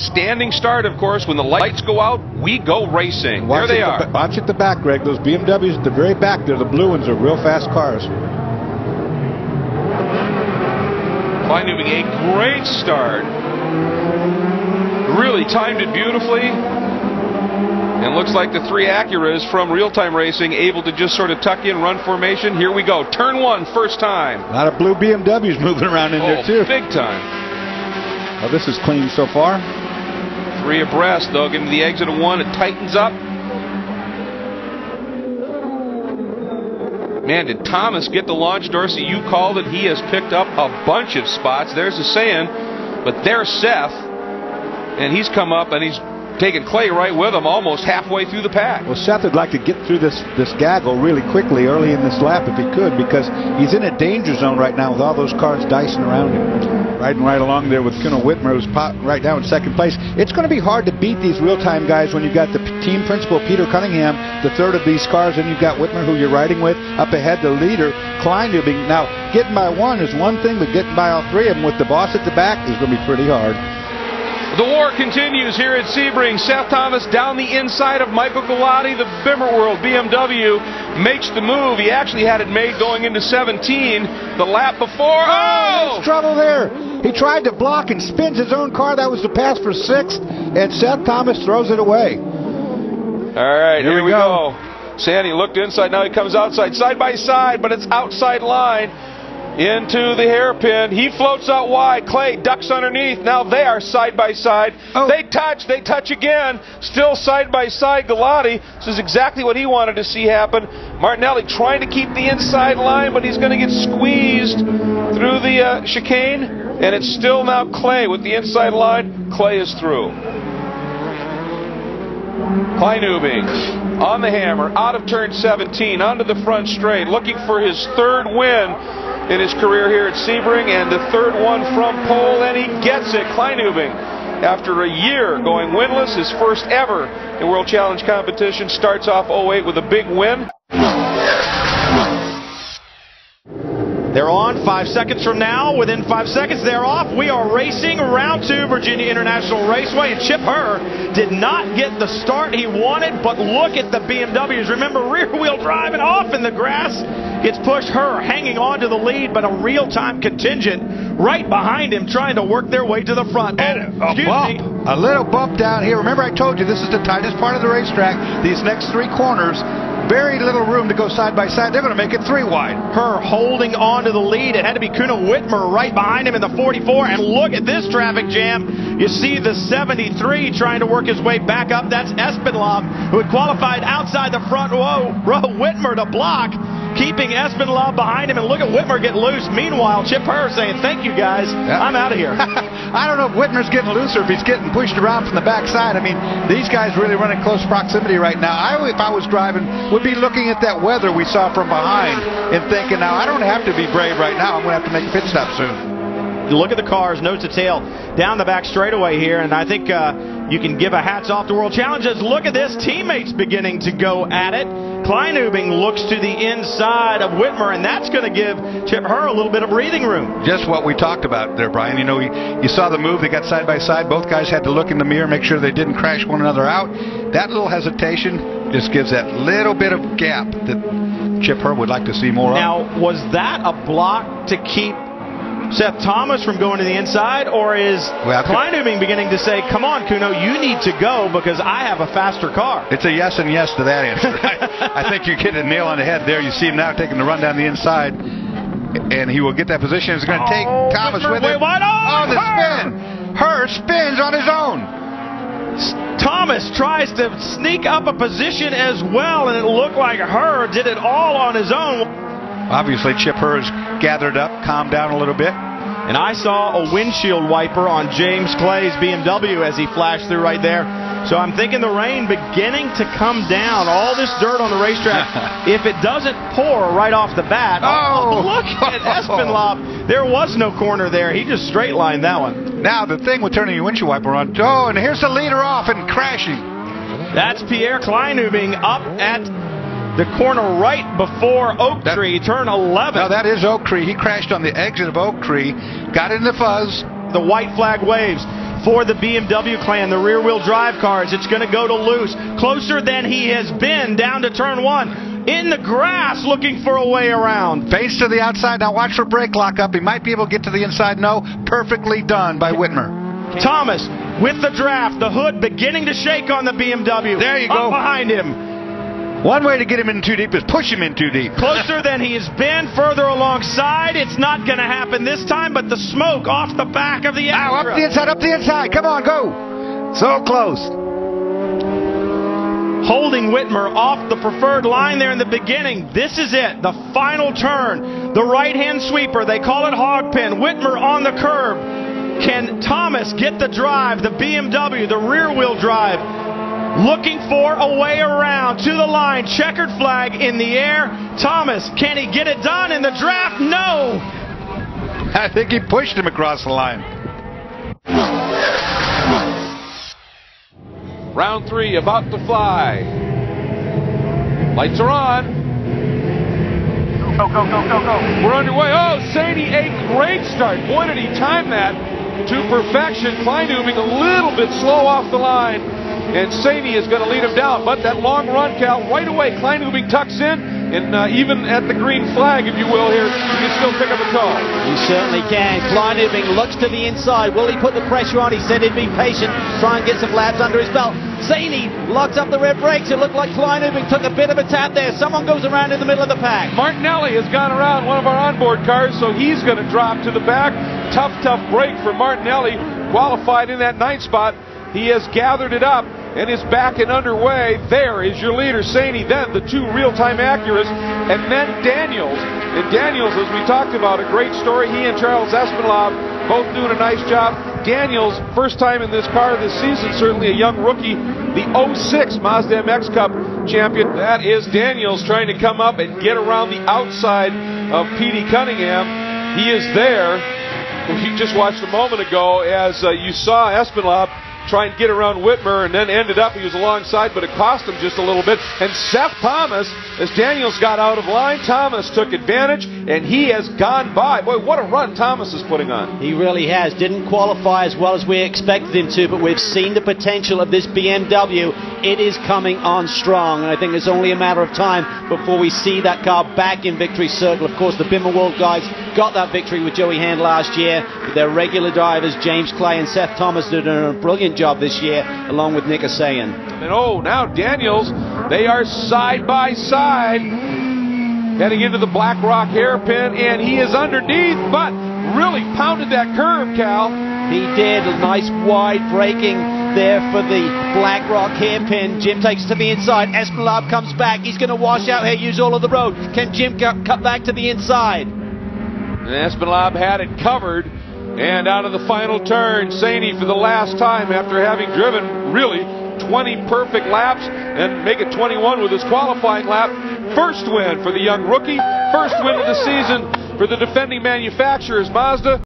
standing start, of course. When the lights go out, we go racing. There they are. Watch at the back, Greg. Those BMWs at the very back there, the blue ones, are real fast cars. Finding a great start. Really timed it beautifully. And looks like the 3 Acuras from Real-Time Racing able to just sort of tuck in, run formation. Here we go. Turn 1, first time. A lot of blue BMWs moving around in there, too. Big time. Well, this is clean so far. 3 abreast, though. Getting to the exit of 1, it tightens up. Man, did Thomas get the launch, Dorsey? You called it. He has picked up a bunch of spots. There's the sand. But there's Seth. And he's come up and he's taking Clay right with him, almost halfway through the pack. Well, Seth would like to get through this gaggle really quickly early in this lap if he could, because he's in a danger zone right now with all those cars dicing around him. Riding right along there with Kuno Whitmer, who's right now in second place. It's going to be hard to beat these real-time guys when you've got the team principal, Peter Cunningham, the third of these cars, and you've got Whitmer, who you're riding with, up ahead, the leader, Kleinubing. Now, getting by one is one thing, but getting by all 3 of them with the boss at the back is going to be pretty hard. The war continues here at Sebring. Seth Thomas down the inside of Michael Galati. The Bimmerworld BMW makes the move. He actually had it made going into 17. The lap before. Oh! There's trouble there. He tried to block and spins his own car. That was the pass for 6th, and Seth Thomas throws it away. All right, here we go. Sandy looked inside. Now he comes outside, side by side, but it's outside line. Into the hairpin. He floats out wide. Clay ducks underneath. Now they are side by side. Oh. They touch again. Still side by side. Galati. This is exactly what he wanted to see happen. Martinelli trying to keep the inside line, but he's going to get squeezed through the chicane. And it's still now Clay with the inside line. Clay is through. Kleinubing on the hammer, out of turn 17, onto the front straight, looking for his 3rd win in his career here at Sebring, and the 3rd one from pole, and he gets it. Kleinubing, after a year going winless, his first ever in World Challenge competition, starts off 08 with a big win. They're on 5 seconds from now. Within 5 seconds, they're off. We are racing round 2, Virginia International Raceway, and Chip Herr did not get the start he wanted, but look at the BMWs. Remember, rear-wheel drive and off in the grass. Gets pushed. Herr hanging on to the lead, but a real-time contingent right behind him trying to work their way to the front. And a little bump down here. Remember, I told you this is the tightest part of the racetrack. These next 3 corners, very little room to go side by side. They're going to make it 3 wide. Herr holding on to the lead. It had to be Kuno Whitmer right behind him in the 44. And look at this traffic jam. You see the 73 trying to work his way back up. That's Espinlov, who had qualified outside the front row. Whitmer to block, keeping Espinlov behind him. And look at Whitmer get loose. Meanwhile, Chip Herr saying, "Thank you, guys. I'm out of here." I don't know if Whitmer's getting loose or if he's getting pushed around from the backside. I mean, these guys really run in close proximity right now. If I was driving, would be looking at that weather we saw from behind and thinking, now, I don't have to be brave right now. I'm going to have to make a pit stop soon. You look at the cars, nose to tail, down the back straightaway here, and I think you can give a hats off to World Challenges. Look at this, teammates beginning to go at it. Kleinubing looks to the inside of Whitmer, and that's going to give Chip Herr a little bit of breathing room. Just what we talked about there, Brian. You know, you saw the move. They got side by side. Both guys had to look in the mirror, make sure they didn't crash one another out. That little hesitation just gives that little bit of gap that Chip Herr would like to see more of. Now, was that a block to keep Seth Thomas from going to the inside, or is Kleinubing beginning to say, "Come on, Kuno, you need to go because I have a faster car"? It's a yes and yes to that answer. I think you get a nail on the head there. You see him now taking the run down the inside, and he will get that position. He's going to take Thomas with him. Oh, the spin! Herr spins on his own. Thomas tries to sneak up a position as well, and it looked like Herr did it all on his own. Obviously, Chip Herr has gathered up, calmed down a little bit. And I saw a windshield wiper on James Clay's BMW as he flashed through right there. So I'm thinking the rain beginning to come down. All this dirt on the racetrack. If it doesn't pour right off the bat. Oh, look at Espinlov. There was no corner there. He just straight lined that one. Now, the thing with turning your windshield wiper on. Oh, and here's the leader off and crashing. That's Pierre Kleinubing up at the corner right before Oak Tree, turn 11. No, that is Oak Tree. He crashed on the exit of Oak Tree, got in the fuzz. The white flag waves. for the BMW clan, the rear-wheel drive cars. It's going to go to Luce, closer than he has been down to turn 1. In the grass, looking for a way around. Face to the outside. Now watch for brake lockup. He might be able to get to the inside. No, perfectly done by Whitmer. Thomas with the draft, the hood beginning to shake on the BMW. There you go. Up behind him. One way to get him in too deep is push him in too deep. Closer than he has been, further alongside. It's not going to happen this time, but the smoke off the back of the Now up the inside, up the inside. Come on, go. So close. Holding Whitmer off the preferred line there in the beginning. This is it, the final turn. The right-hand sweeper, they call it hog pin. Whitmer on the curb. Can Thomas get the drive, the BMW, the rear-wheel drive? Looking for a way around to the line. Checkered flag in the air. Thomas, can he get it done in the draft? No. I think he pushed him across the line. Round 3 about to fly. Lights are on. Go, go, go, go, go. We're underway. Oh, Saney, a great start. Boy, did he time that to perfection. Kleinubing a little bit slow off the line. And Saney is going to lead him down. But that long run, Cal, right away, Kleinubing tucks in. And even at the green flag, if you will, here, you can still pick up a toe. You certainly can. Kleinubing looks to the inside. Will he put the pressure on? He said he'd be patient, try and get some laps under his belt. Saney locks up the rear brakes. It looked like Kleinubing took a bit of a tap there. Someone goes around in the middle of the pack. Martinelli has gone around one of our onboard cars, so he's going to drop to the back. Tough break for Martinelli. Qualified in that 9th spot. He has gathered it up and is back and underway. There is your leader, Saney. Then the 2 real-time Acuras, and then Daniels. And Daniels, as we talked about, a great story. He and Charles Espinlav both doing a nice job. Daniels, first time in this car this season, certainly a young rookie. The 06 Mazda MX Cup champion. That is Daniels trying to come up and get around the outside of P.T. Cunningham. He is there. You just watched a moment ago as you saw Espinlav try and get around Whitmer, and then ended up, he was alongside, but it cost him just a little bit. And Seth Thomas, as Daniels got out of line, Thomas took advantage, and he has gone by. Boy, what a run Thomas is putting on. He really has. Didn't qualify as well as we expected him to, but we've seen the potential of this BMW. It is coming on strong, and I think it's only a matter of time before we see that car back in victory circle. Of course, the Bimmerwald guys got that victory with Joey Hand last year. With their regular drivers, James Clay and Seth Thomas, did a brilliant job this year, along with Nick Asayan. And oh, now Daniels, they are side by side, heading into the Black Rock hairpin, and he is underneath, but really pounded that curve, Cal. He did. A nice wide braking there for the Black Rock hairpin. Jim takes it to the inside. Espinlav comes back. He's going to wash out here, use all of the road. Can Jim cut back to the inside? And Espinlav had it covered. And out of the final turn, Saney for the last time after having driven really 20 perfect laps and make it 21 with his qualifying lap. First win for the young rookie. First win of the season for the defending manufacturers, Mazda.